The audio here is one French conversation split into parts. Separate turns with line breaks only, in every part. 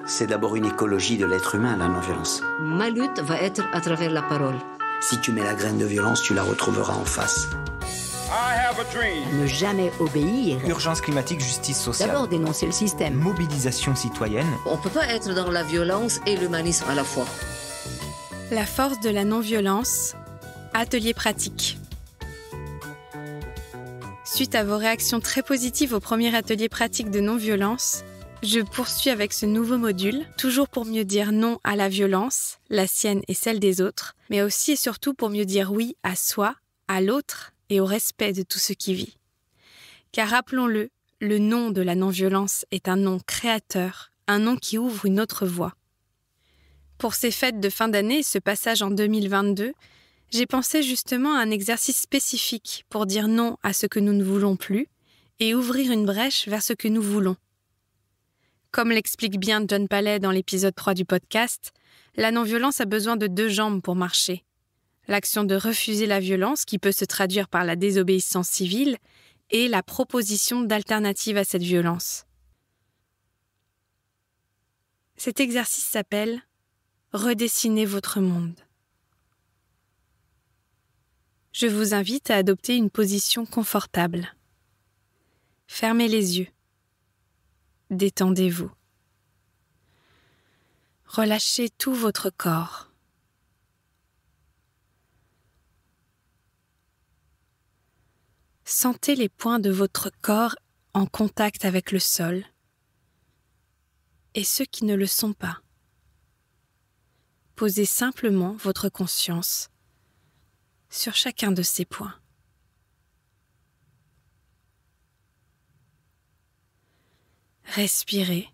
C'est d'abord une écologie de l'être humain, la non-violence.
Ma lutte va être à travers la parole.
Si tu mets la graine de violence, tu la retrouveras en face.
Ne jamais obéir.
Urgence climatique, justice sociale.
D'abord dénoncer le système.
Mobilisation citoyenne.
On ne peut pas être dans la violence et l'humanisme à la fois.
La force de la non-violence. Atelier pratique. Suite à vos réactions très positives au premier atelier pratique de non-violence, je poursuis avec ce nouveau module, toujours pour mieux dire non à la violence, la sienne et celle des autres, mais aussi et surtout pour mieux dire oui à soi, à l'autre et au respect de tout ce qui vit. Car rappelons-le, le non de la non-violence est un non créateur, un non qui ouvre une autre voie. Pour ces fêtes de fin d'année et ce passage en 2022, j'ai pensé justement à un exercice spécifique pour dire non à ce que nous ne voulons plus et ouvrir une brèche vers ce que nous voulons. Comme l'explique bien John Palais dans l'épisode 3 du podcast, la non-violence a besoin de 2 jambes pour marcher. L'action de refuser la violence, qui peut se traduire par la désobéissance civile, et la proposition d'alternatives à cette violence. Cet exercice s'appelle « Redessiner votre monde ». Je vous invite à adopter une position confortable. Fermez les yeux. Détendez-vous. Relâchez tout votre corps. Sentez les points de votre corps en contact avec le sol et ceux qui ne le sont pas. Posez simplement votre conscience sur chacun de ces points. Respirez.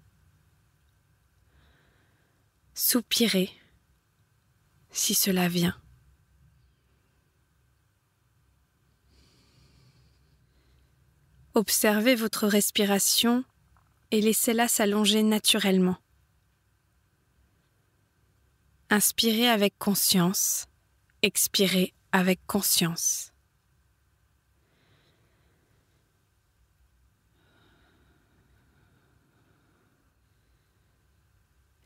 Soupirez si cela vient. Observez votre respiration et laissez-la s'allonger naturellement. Inspirez avec conscience, expirez avec conscience.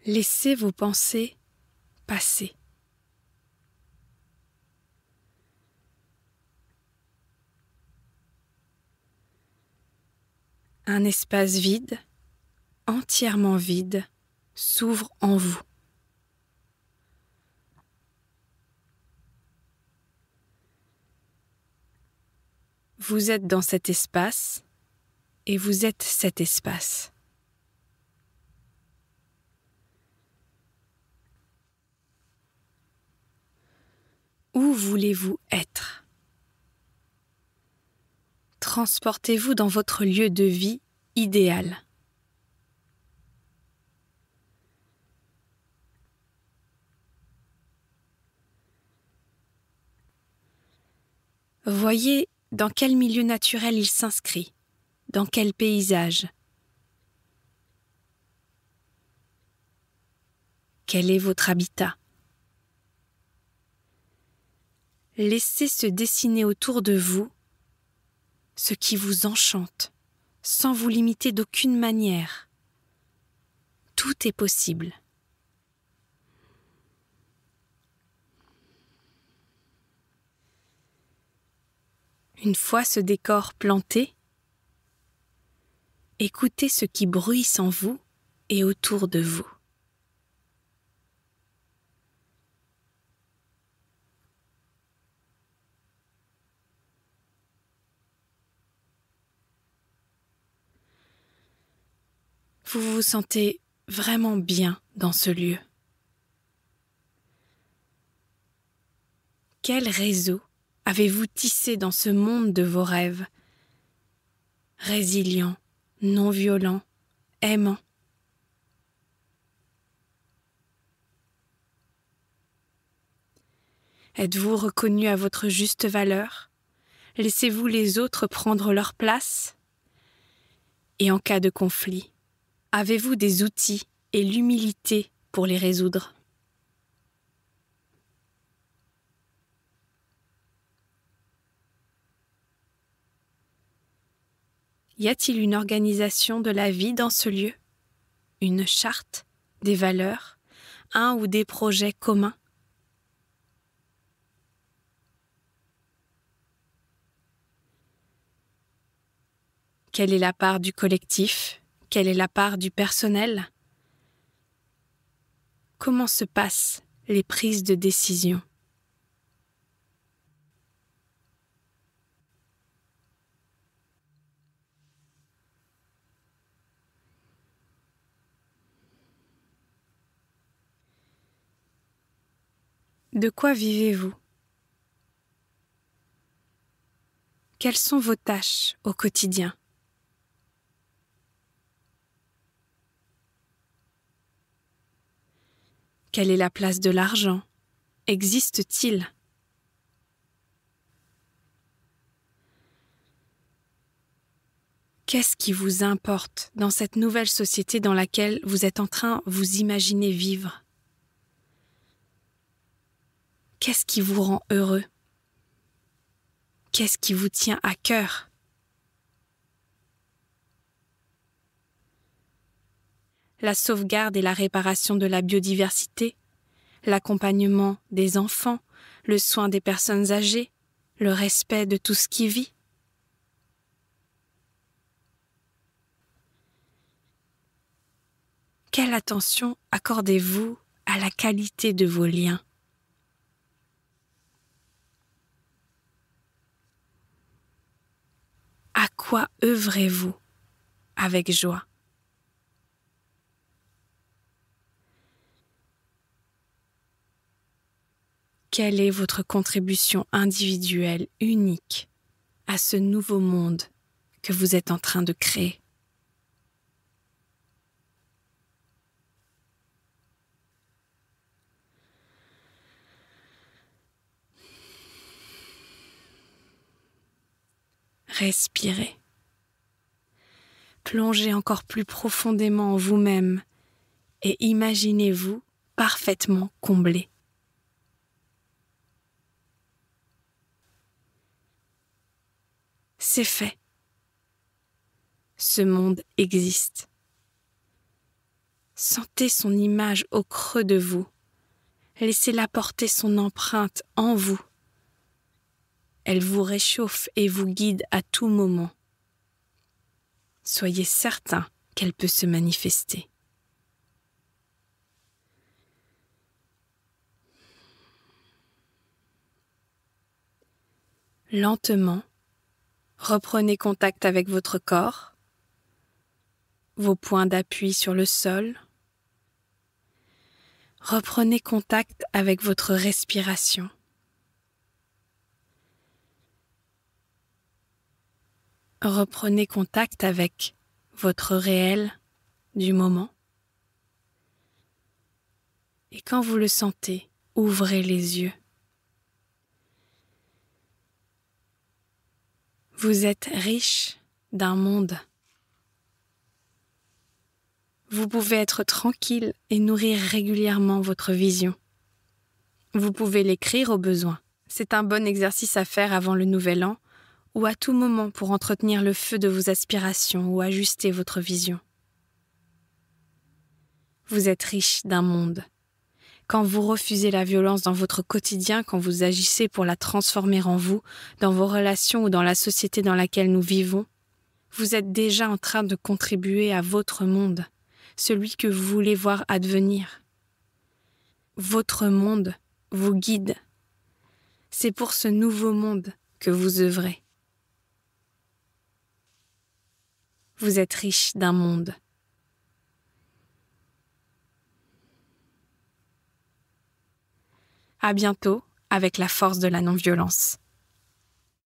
Laissez vos pensées passer. Un espace vide, entièrement vide, s'ouvre en vous. Vous êtes dans cet espace et vous êtes cet espace. Où voulez-vous être ? Transportez-vous dans votre lieu de vie idéal. Voyez dans quel milieu naturel il s'inscrit, dans quel paysage. Quel est votre habitat ? Laissez se dessiner autour de vous ce qui vous enchante, sans vous limiter d'aucune manière. Tout est possible. Une fois ce décor planté, écoutez ce qui bruisse en vous et autour de vous. Vous vous sentez vraiment bien dans ce lieu. Quel réseau avez-vous tissé dans ce monde de vos rêves ? Résilient, non violent, aimant. Êtes-vous reconnu à votre juste valeur ? Laissez-vous les autres prendre leur place ? Et en cas de conflit, avez-vous des outils et l'humilité pour les résoudre ? Y a-t-il une organisation de la vie dans ce lieu ? Une charte ? des valeurs, un ou des projets communs? Quelle est la part du collectif? Quelle est la part du personnel? Comment se passent les prises de décision? De quoi vivez-vous? Quelles sont vos tâches au quotidien? Quelle est la place de l'argent? Existe-t-il? Qu'est-ce qui vous importe dans cette nouvelle société dans laquelle vous êtes en train de vous imaginer vivre? Qu'est-ce qui vous rend heureux? Qu'est-ce qui vous tient à cœur? La sauvegarde et la réparation de la biodiversité, l'accompagnement des enfants, le soin des personnes âgées, le respect de tout ce qui vit. Quelle attention accordez-vous à la qualité de vos liens? À quoi œuvrez-vous avec joie? Quelle est votre contribution individuelle unique à ce nouveau monde que vous êtes en train de créer? Respirez. Plongez encore plus profondément en vous-même et imaginez-vous parfaitement comblé. C'est fait. Ce monde existe. Sentez son image au creux de vous. Laissez-la porter son empreinte en vous. Elle vous réchauffe et vous guide à tout moment. Soyez certain qu'elle peut se manifester. Lentement, reprenez contact avec votre corps, vos points d'appui sur le sol. Reprenez contact avec votre respiration. Reprenez contact avec votre réel du moment. Et quand vous le sentez, ouvrez les yeux. Vous êtes riche d'un monde. Vous pouvez être tranquille et nourrir régulièrement votre vision. Vous pouvez l'écrire au besoin. C'est un bon exercice à faire avant le nouvel an ou à tout moment pour entretenir le feu de vos aspirations ou ajuster votre vision. Vous êtes riche d'un monde. Quand vous refusez la violence dans votre quotidien, quand vous agissez pour la transformer en vous, dans vos relations ou dans la société dans laquelle nous vivons, vous êtes déjà en train de contribuer à votre monde, celui que vous voulez voir advenir. Votre monde vous guide. C'est pour ce nouveau monde que vous œuvrez. Vous êtes riche d'un monde. À bientôt avec la force de la non-violence.